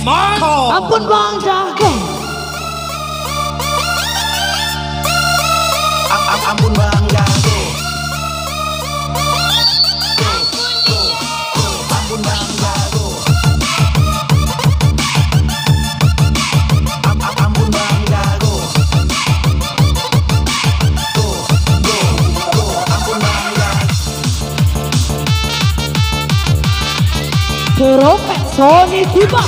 Marco. Ampun Bang Jago. Ampun Bang Jago. Ampun Bang Jago. Ampun Bang Jago. Ampun Bang Jago. Trompet Sony tiba.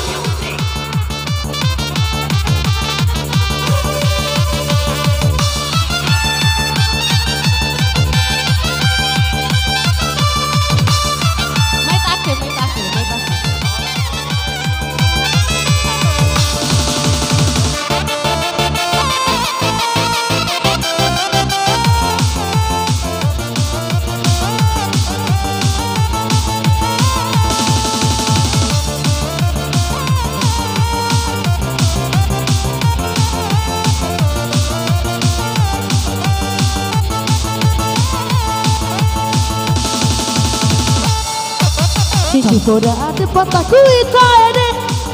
Sisi poda ate patah kuita ede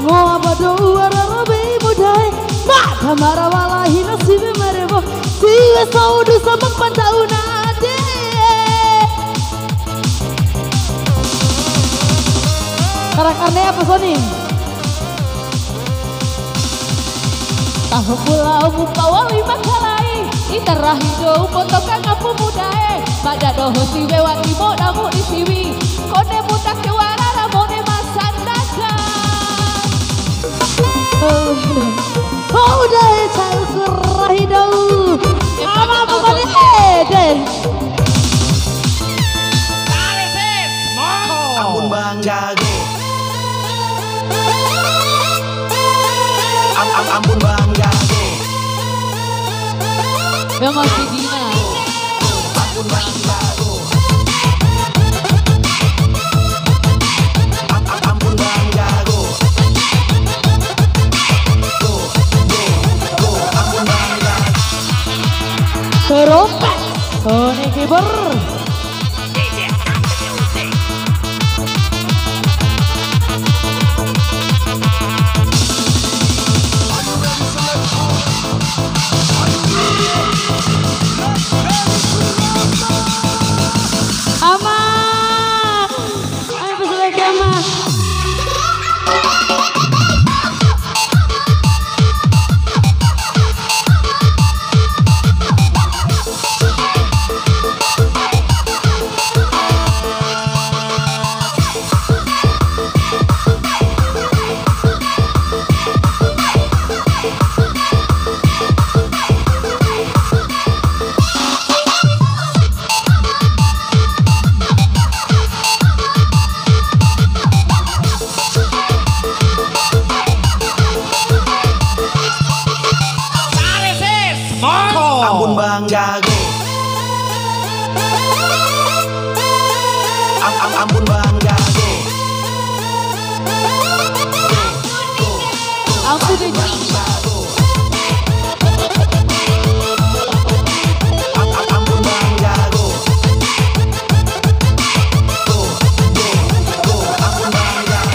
ngobado uara rabe mudai mata marawala hina sibe merebo siwe saudu sama pantauna ade karakarnya apa Sony? Tahu pulau mupawali makalai itarahido potokan ngapu mudae pada doho siwe wangi modamu di siwi kone mutak kewara ramone masandaka oh dai cau kerahido ama bukan deh Ampun Bang Jago. Ampun Bang Jago. yang masih Dina Ampun Bang Jago. Ampun Bang Jago. Ampun Bang Jago. Trompet Sony Kiber Ampun Bang Jago. Ampun Bang Jago. aku deh Ampun Bang Jago. Ampun Bang Jago.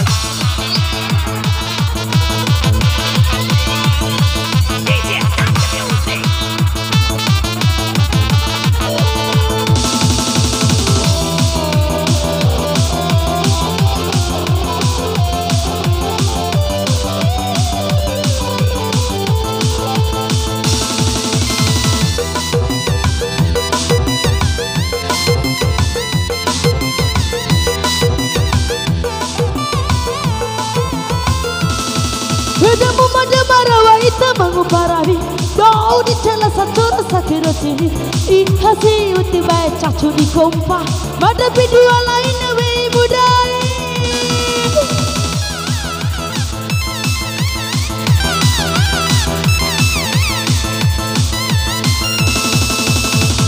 Bedamu mada marawa ita manguparawi Dau di cela satu rasa kerosini Ihasi uti bae cacu di kompa Mada video lain we budai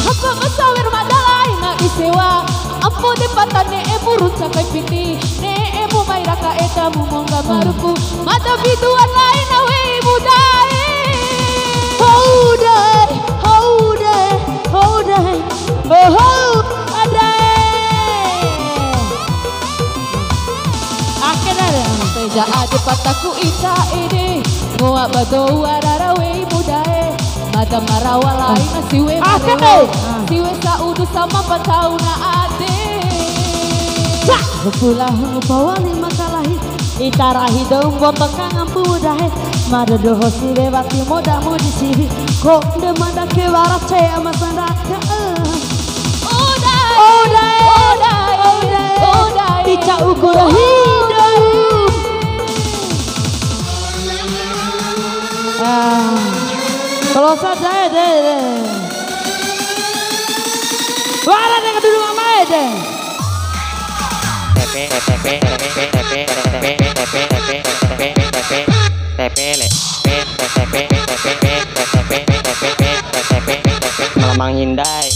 Apa masawer mada lain na isewa Ampo de patane e burut sakai piti Ne e mu mai raka eta mu mongga maruku Mada video lain we budai Hold it, hold it, hold it, oh hold it. Akhirnya ada Baca ade pataku ita ini ngoa bado wararawe mudae Mada marawala ina siwe marewe Siwe saudu sama patau na ade Bepulah bawa lima kalahi Itarahi dong botok ngampu mudahe Mada doho siwe bati moda mudi siwi Kok de mada ke waras caya masandaka Odai Tica ukur hidup Kalau saja deh Wala dengan duduk mama deh Malamang hindai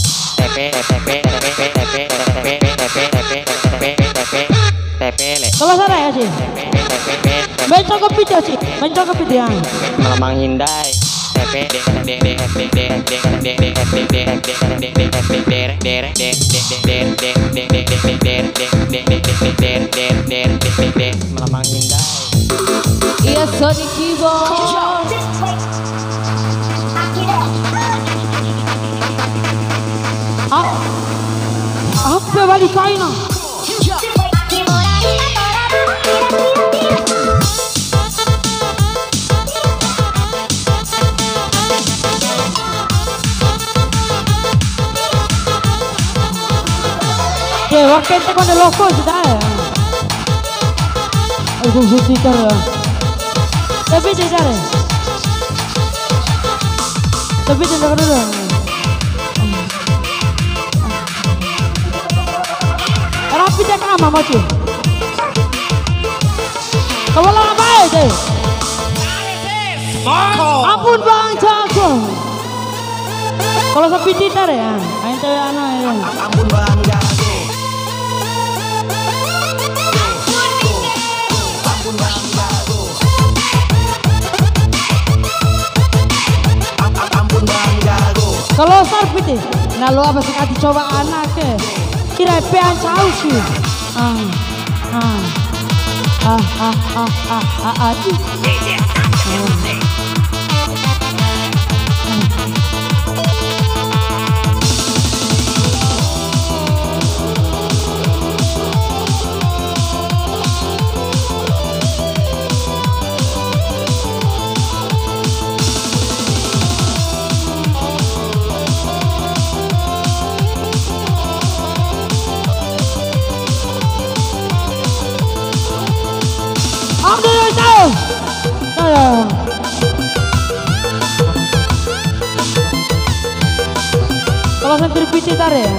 Kalau sana ya sih Mencoba video sih Mencoba video Malamang hindai Malamang hindai Iya Sonic Keyboard Apa balik kain Waktu itu kan loko sudah Aku suci cara Tapi tidak Tapi tidak dulu Rapi cek ama mochi Kamu lama baik deh Ampun bang jago Kalau sepi tidak ya Ain cewek anak ya Ampun bang jago. Ampun bang jago. Ampun bang jago. Kalau sarpiti, nah lo apa sih kati coba anak ke? Kira pean tahu sih. Aduh. Kalau sentri pici tare ya.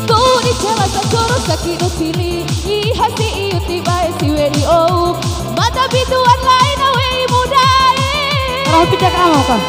Kuni cewa sakoro sakino tili Ihasi iu tiba esi wedi ou Mata biduan lain awei mudae Kalau pici kamu kan?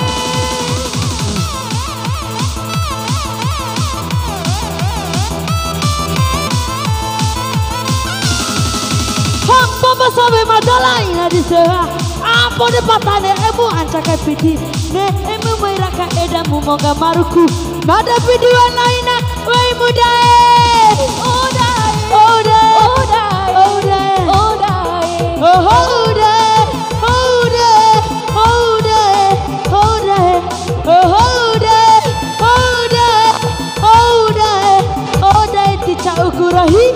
Hampa sabe madalai na di sewa Apa de patane emu ancak piti ne emu meraka edamu moga maruku Mada videoan laina wei mudae Odae Odae Odae Odae Odae Oh Odae Odae Odae Odae Oh Odae Odae Odae Odae tica ukurahi